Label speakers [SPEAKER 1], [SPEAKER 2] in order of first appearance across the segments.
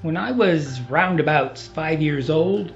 [SPEAKER 1] When I was roundabouts 5 years old,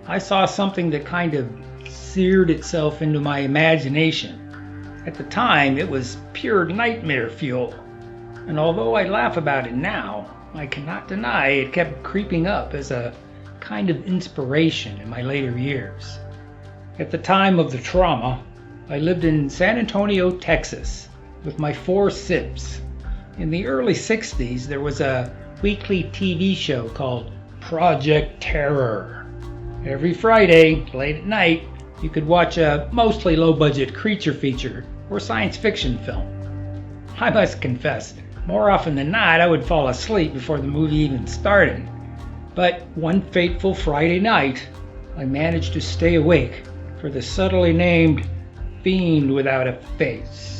[SPEAKER 1] I saw something that kind of seared itself into my imagination. At the time, it was pure nightmare fuel. And although I laugh about it now, I cannot deny it kept creeping up as a kind of inspiration in my later years. At the time of the trauma, I lived in San Antonio, Texas, with my 4 Sips. In the early 60s, there was a weekly TV show called Project Terror. Every Friday, late at night, you could watch a mostly low-budget creature feature or science fiction film. I must confess, more often than not, I would fall asleep before the movie even started. But one fateful Friday night, I managed to stay awake for the subtly named Fiend Without a Face.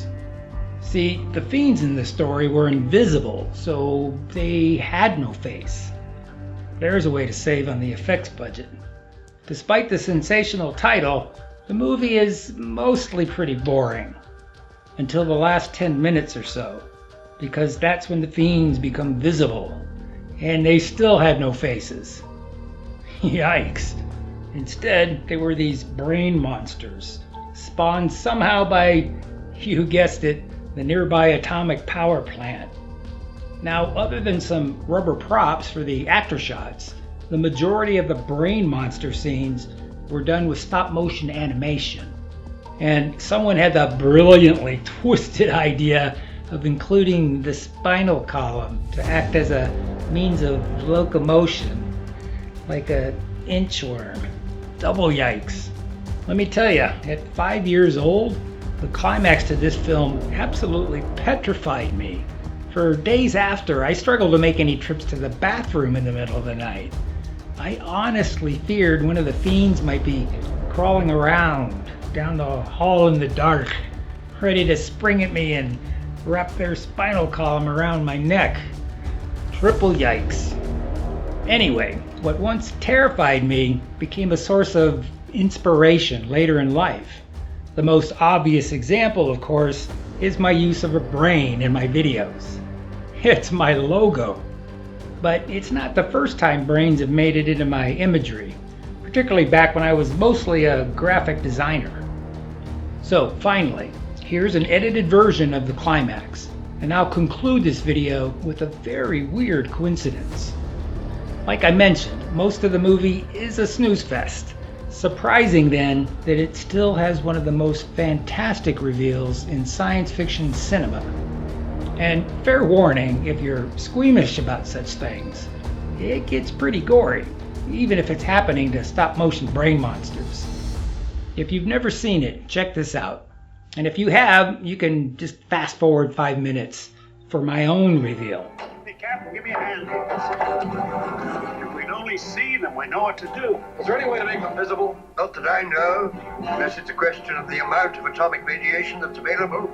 [SPEAKER 1] See, the fiends in this story were invisible, so they had no face. There's a way to save on the effects budget. Despite the sensational title, the movie is mostly pretty boring. Until the last 10 minutes or so, because that's when the fiends become visible, and they still had no faces. Yikes. Instead, they were these brain monsters, spawned somehow by, you guessed it, the nearby atomic power plant. Now, other than some rubber props for the actor shots, the majority of the brain monster scenes were done with stop-motion animation. And someone had the brilliantly twisted idea of including the spinal column to act as a means of locomotion, like a inchworm. Double yikes. Let me tell you, at 5 years old, the climax to this film absolutely petrified me. For days after, I struggled to make any trips to the bathroom in the middle of the night. I honestly feared one of the fiends might be crawling around down the hall in the dark, ready to spring at me and wrap their spinal column around my neck. Triple yikes. Anyway, what once terrified me became a source of inspiration later in life. The most obvious example, of course, is my use of a brain in my videos. It's my logo. But it's not the first time brains have made it into my imagery, particularly back when I was mostly a graphic designer. So finally, here's an edited version of the climax, and I'll conclude this video with a very weird coincidence. Like I mentioned, most of the movie is a snooze fest. Surprising then that it still has one of the most fantastic reveals in science fiction cinema. And fair warning, if you're squeamish about such things, it gets pretty gory, even if it's happening to stop-motion brain monsters. If you've never seen it, check this out. And if you have, you can just fast forward 5 minutes for my own reveal.
[SPEAKER 2] Hey, Captain, give me a hand. If we'd only see them, we know what to do.
[SPEAKER 3] Is there any way to make them visible?
[SPEAKER 4] Not that I know, unless it's a question of the amount of atomic radiation that's available.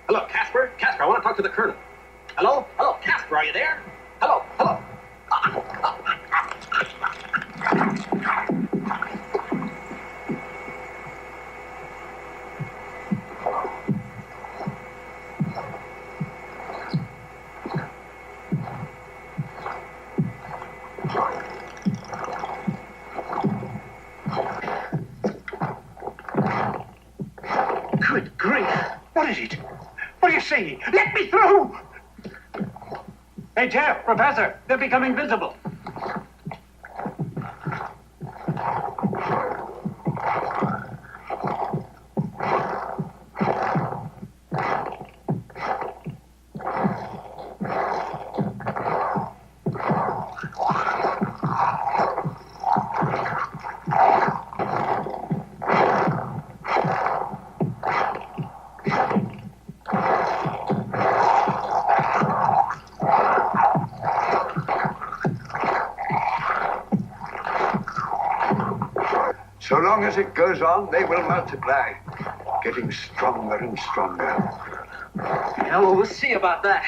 [SPEAKER 3] Hello, Casper? Casper, I want to talk to the Colonel. Hello? Hello, Casper, are you there? Hello? Hello?
[SPEAKER 2] Good grief. What is it? What do you see? Let me through! Hey, Jeff, Professor, they're becoming visible.
[SPEAKER 4] So long as it goes on, they will multiply, getting stronger and stronger.
[SPEAKER 3] Yeah, well, we'll see about that.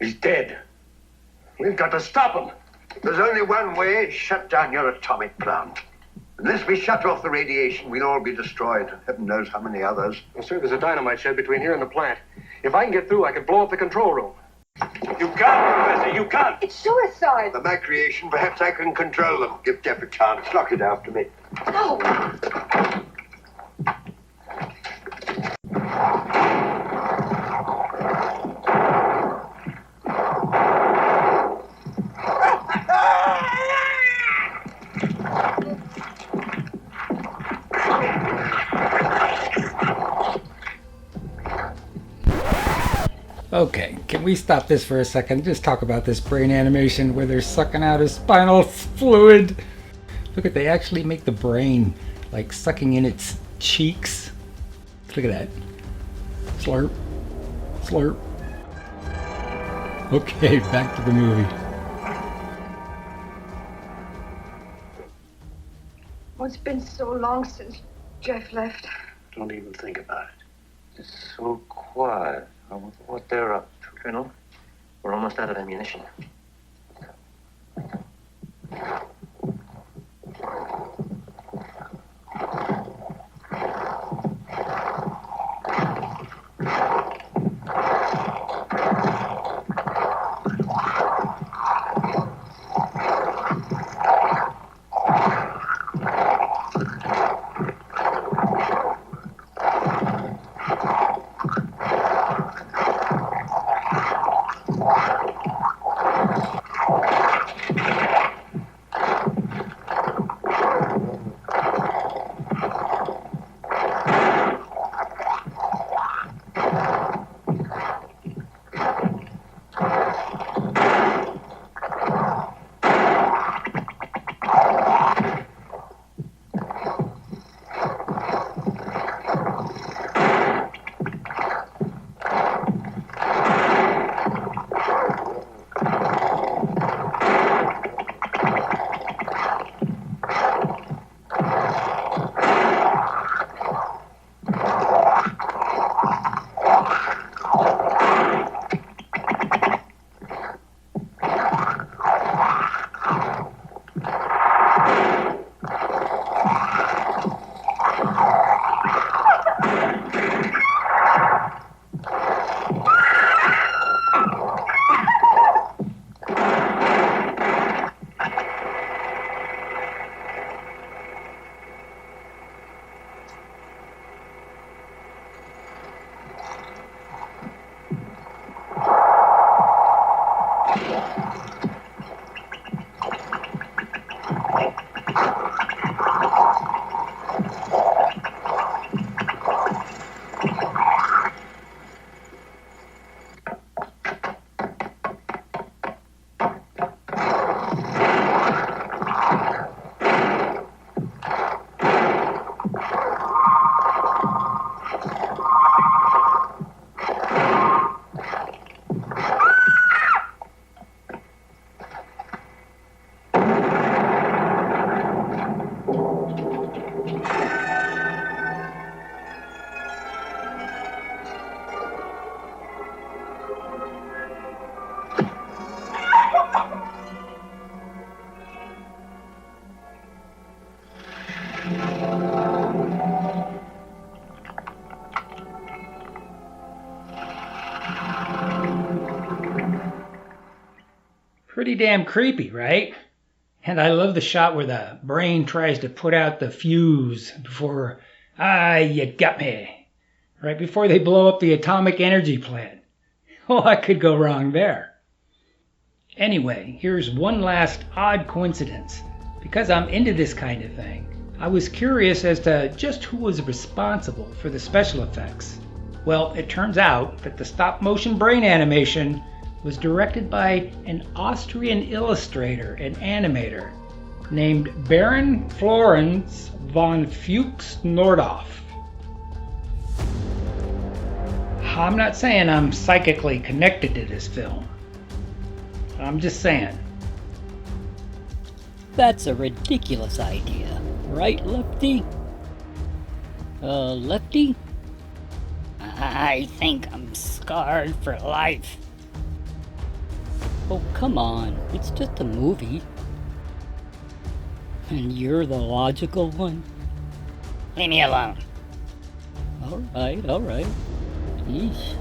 [SPEAKER 2] He's dead. We've got to stop him.
[SPEAKER 4] There's only one way: shut down your atomic plant. Unless we shut off the radiation, we'll all be destroyed. Heaven knows how many others.
[SPEAKER 2] Well, sir, there's a dynamite shed between here and the plant. If I can get through, I can blow up the control room. You can't, Professor, you can't.
[SPEAKER 5] It's suicide.
[SPEAKER 4] They're my creation. Perhaps I can control them. Give Jeff a chance. Lock it after me.
[SPEAKER 5] No.
[SPEAKER 1] Okay, can we stop this for a second? Just talk about this brain animation where they're sucking out his spinal fluid. Look at, they actually make the brain like sucking in its cheeks. Look at that. Slurp. Slurp. Okay, back to the movie.
[SPEAKER 5] Oh, it's been so long since Jeff left.
[SPEAKER 2] Don't even think about it.
[SPEAKER 6] It's so quiet. I wonder what they're up to.
[SPEAKER 3] Colonel, we're almost out of ammunition.
[SPEAKER 1] Pretty damn creepy, right? And I love the shot where the brain tries to put out the fuse before, you got me. Right before they blow up the atomic energy plant. What could go wrong there? Anyway, here's one last odd coincidence. Because I'm into this kind of thing, I was curious as to just who was responsible for the special effects. Well, it turns out that the stop-motion brain animation was directed by an Austrian illustrator and animator named Baron Florenz von Fuchs Nordhoff. I'm not saying I'm psychically connected to this film. I'm just saying.
[SPEAKER 7] That's a ridiculous idea, right, Lefty? Lefty?
[SPEAKER 8] I think I'm scarred for life.
[SPEAKER 7] Oh, come on. It's just a movie. And you're the logical one? Leave me alone. Alright. Yeesh.